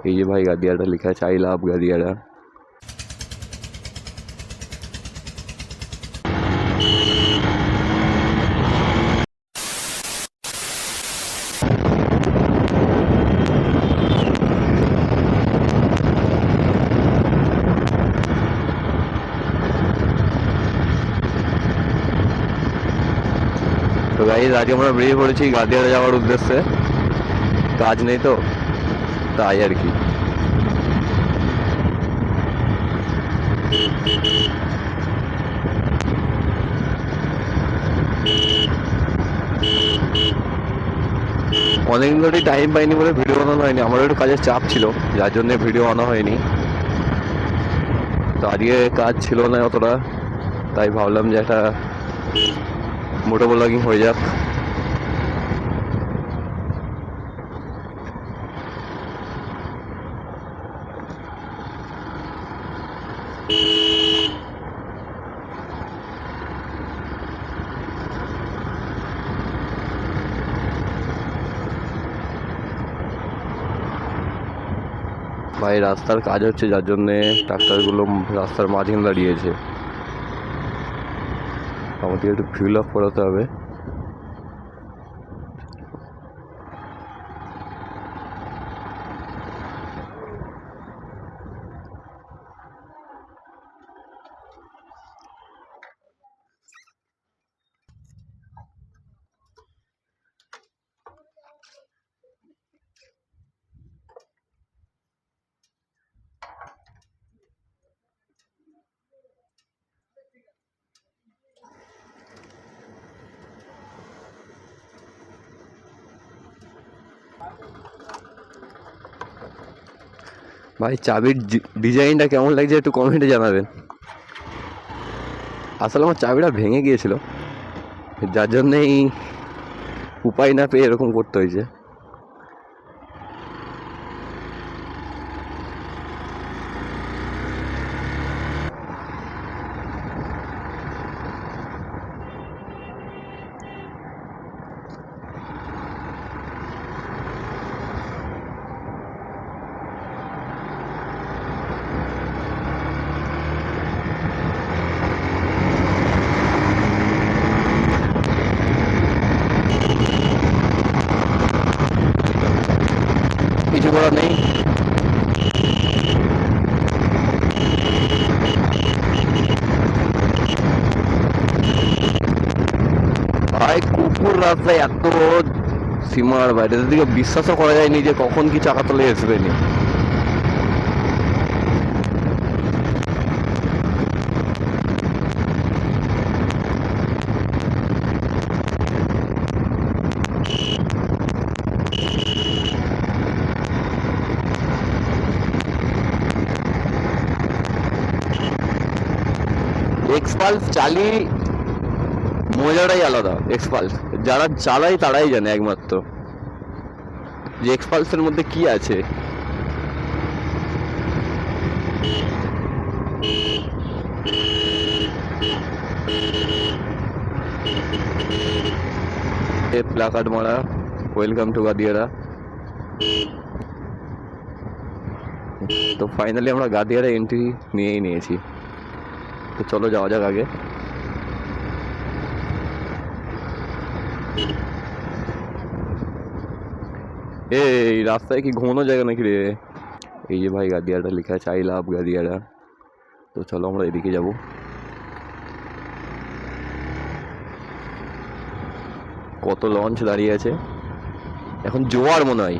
এই যে ভাই গাদিয়াটা লেখা আছে, আই লাভ গাদিয়ারা। তো গাইজ আজকে আমরা বেরিয়ে পড়েছি গাদিয়ারা যাওয়ার উদ্দেশ্যে। কাজ নেই তো তাই আর কি। অনেকদিন ধরেই টাইম পাইনি বলে ভিডিও বানানো হয়নি, আমারও একটু কাজের চাপ ছিল যার জন্য ভিডিও আনা হয়নি। তো আজকে কাজ ছিল না অতটা, তাই ভাবলাম যে একটা মোটো ব্লগিং হয়ে যাক। ভাই রাস্তার কাজ হচ্ছে যার জন্যে ট্রাক্টরগুলো রাস্তার মাঝখানে দাঁড়িয়েছে, আমাদের একটু ফিউল আপ করাতে হবে। ভাই চাবির ডিজাইনটা কেমন লাগছে একটু কমেন্টে জানাবেন। আসলে আমার চাবিটা ভেঙে গিয়েছিল, যার জন্যেই উপায় না পেয়ে এরকম করতে হয়েছে। কিছু করার নেই। ভাই কুকুর রাস্তায় এত সীমার বাইরে, দিকে বিশ্বাসও করা যায়নি যে কখন কি চাকা তলে আসবে নি। এক্সপালস চালিয়ে মজাটাই আলাদা। এক্সপালস যারা চালায় তারাই জানে একমাত্র যে এক্সপালসের মধ্যে কি আছে। প্লাকার্ড মারা, ওয়েলকাম টু গাদিয়ারা। তো ফাইনালি আমরা গাদিয়ারা এন্ট্রি নিয়েই নিয়েছি, তো চলো যাওয়া যাক আগে। এই রাস্তায় কি ঘুমানো জায়গা নাকি রে? এই যে ভাই গাদিয়াটা লেখা আছে, আই লাভ গাদিয়ারা। তো চলো আমরা এদিকে যাব। কত লঞ্চ দাঁড়িয়ে আছে, এখন জোয়ার মনে হয়।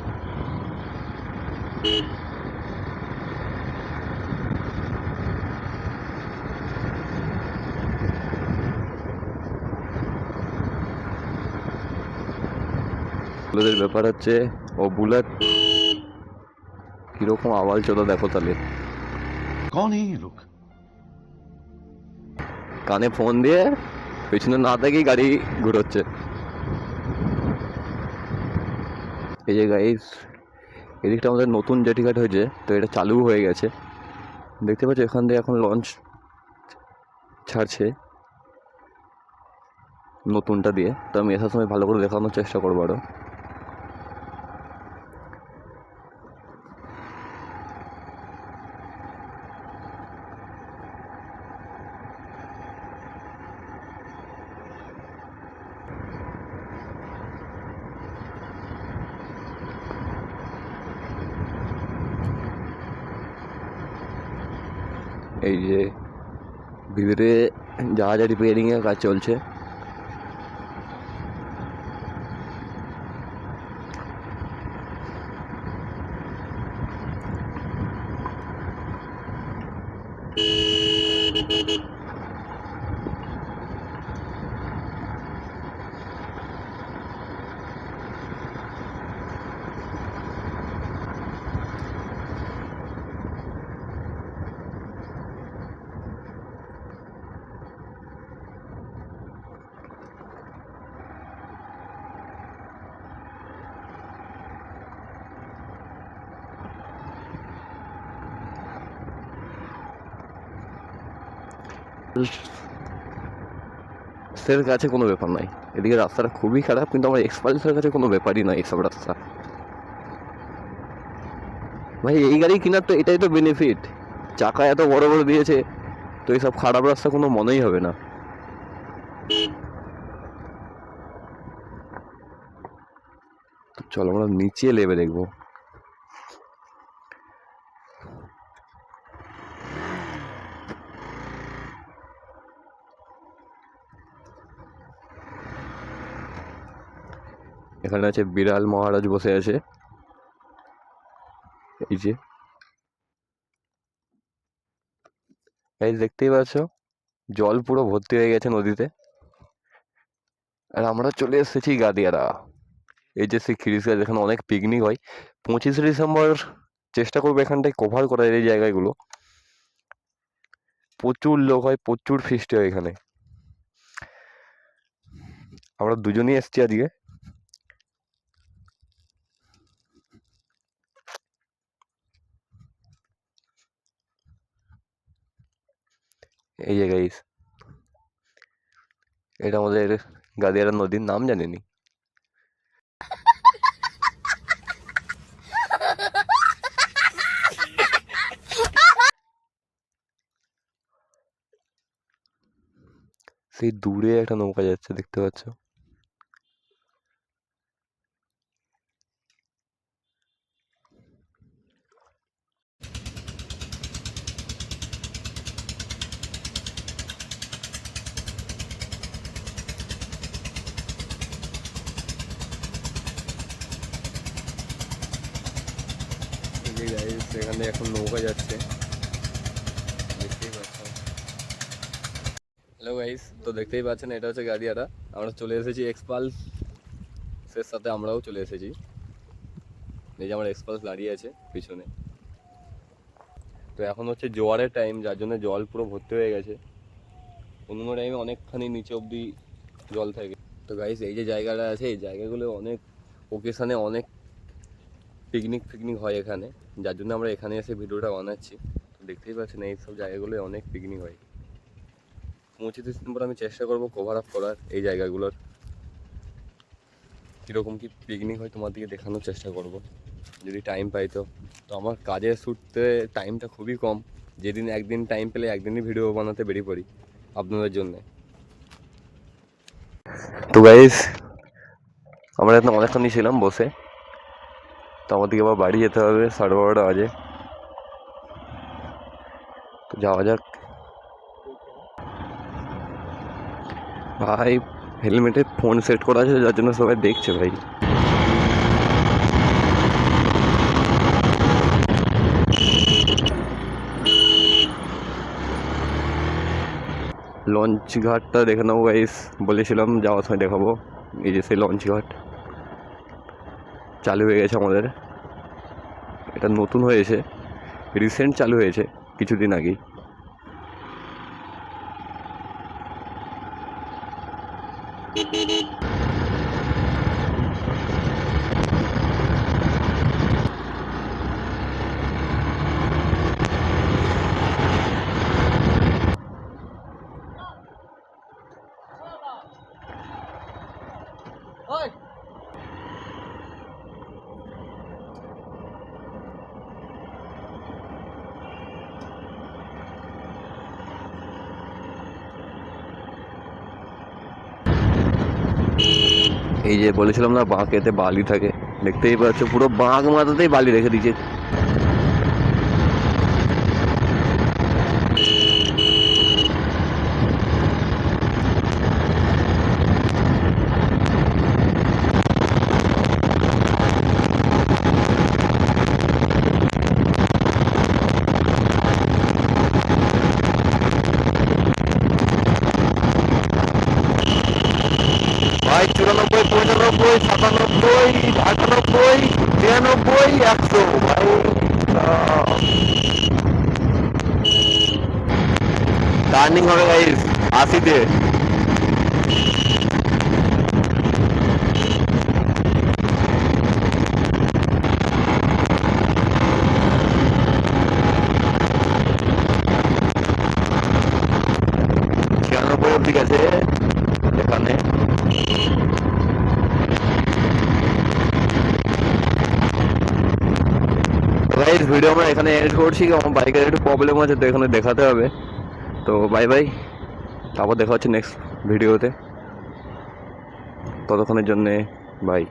বুলেটের ব্যাপার হচ্ছে, ও বুলেট কিরকম আওয়াজ চলো দেখো তাহলে। कौन है ये लोग? কানে ফোন দিয়ে পেছনে না থেকেই গাড়ি ঘুরোচ্ছে। এই যে গাইস, এদিকটা আমাদের নতুন জেটিঘাট হয়েছে, তো এটা চালু হয়ে গেছে। দেখতে পাচ্ছ এখান দিয়ে এখন লঞ্চ ছাড়ছে নতুনটা দিয়ে। তো আমি আসার সময় ভালো করে দেখানোর চেষ্টা করবো আরও। এই যে ভিতরে জাহাজ রিপেয়ারিং এর কাজ চলছে। এর কাছে কোনো ব্যাপার নাই, এদিকে রাস্তাটা খুবই খারাপ, কিন্তু আমার এক্সপালসের কাছে কোনো ব্যাপারই নয় এইসব রাস্তা। ভাই এই গাড়ি কেনার তো এটাই তো বেনিফিট, চাকা এত বড় বড় দিয়েছে, তো এইসব খারাপ রাস্তা কোনো মনেই হবে না। তো চলো আমরা নিচে লেবে দেখবো। এখানে আছে বিড়াল মহারাজ বসে আছে, এই যে এই দেখতেই পাচ্ছ জল পুরো ভর্তি হয়ে গেছে নদীতে। আর আমরা চলে এসেছি গাদিয়ারা। এই যে সেই খিরিসগা যেখানে অনেক পিকনিক হয়, 25শে ডিসেম্বর চেষ্টা করবো এখানটায় কভার করার এই জায়গাগুলো। প্রচুর লোক হয়, প্রচুর ফিস্ট হয় এখানে। আমরা দুজনেই এসছি আজকে। এই যে গাইস, এটা আমাদের গাদিয়ারা নদীর নাম জানিনি। সেই দূরে একটা নৌকা যাচ্ছে দেখতে পাচ্ছ। সেখানে এখন নৌকা যাচ্ছে দেখতেই পাচ্ছ। হ্যালো গাইস, তো দেখতেই পাচ্ছেন এটা হচ্ছে গাদিয়ারা। আমরা চলে এসেছি এক্সপালসের সাথে, আমরাও চলে এসেছি। এই যে আমার এক্সপালস দাঁড়িয়ে আছে পিছনে। তো এখন হচ্ছে জোয়ারের টাইম, যার জন্য জল পুরো ভর্তি হয়ে গেছে। অন্য টাইমে অনেকখানি নিচে অবধি জল থাকে। তো গাইস এই যে জায়গাটা আছে, এই জায়গাগুলো অনেক ওকেশানে অনেক পিকনিক হয় এখানে, যার জন্য আমরা এখানে এসে ভিডিওটা বানাচ্ছি। তো দেখতেই পাচ্ছেন এই সব জায়গাগুলোয় অনেক পিকনিক হয়। 25 ডিসেম্বর আমি চেষ্টা করবো কভার আপ করার এই জায়গাগুলোর, কীরকম কী পিকনিক হয় তোমাদেরকে দেখানোর চেষ্টা করব যদি টাইম পাই। তো আমার কাজের সূত্রে টাইমটা খুবই কম, যেদিন একদিন টাইম পেলে একদিনই ভিডিও বানাতে বেরিয়ে পড়ি আপনাদের জন্যে। তো গাইস আমরা এখন অনেকক্ষণই ছিলাম বসে, তো আমাদেরকে আবার বাড়ি যেতে হবে, 12:30 বাজে। তো যাওয়া যাক। ভাই হেলমেটে ফোন সেট করা আছে, যার জন্য সবাই দেখছে ভাই। লঞ্চ ঘাটটা দেখে নেবো গাইস, বলেছিলাম যাওয়ার সময় দেখাবো। এই যে সেই লঞ্চ ঘাট চালু হয়ে গেছে আমাদের, এটা নতুন হয়েছে, রিসেন্ট চালু হয়েছে কিছুদিন আগেই। এই যে বলেছিলাম না বাঁকেতে বালি থাকে, দেখতেই পাচ্ছ পুরো বাঁক মাথাতেই বালি রেখে দিয়েছে। 97, 98, 99, 100 ভাই। টার্নিং হবে গাইস 80-তে। অব্দি গেছে এখানে। গাইস ভিডিও আমরা এখানে এড করছি, আমার বাইকের একটু প্রবলেম আছে তো এখানে দেখাতে হবে। তো বাই বাই, তারপর দেখা হচ্ছে নেক্সট ভিডিওতে, ততক্ষণের জন্যে বাই।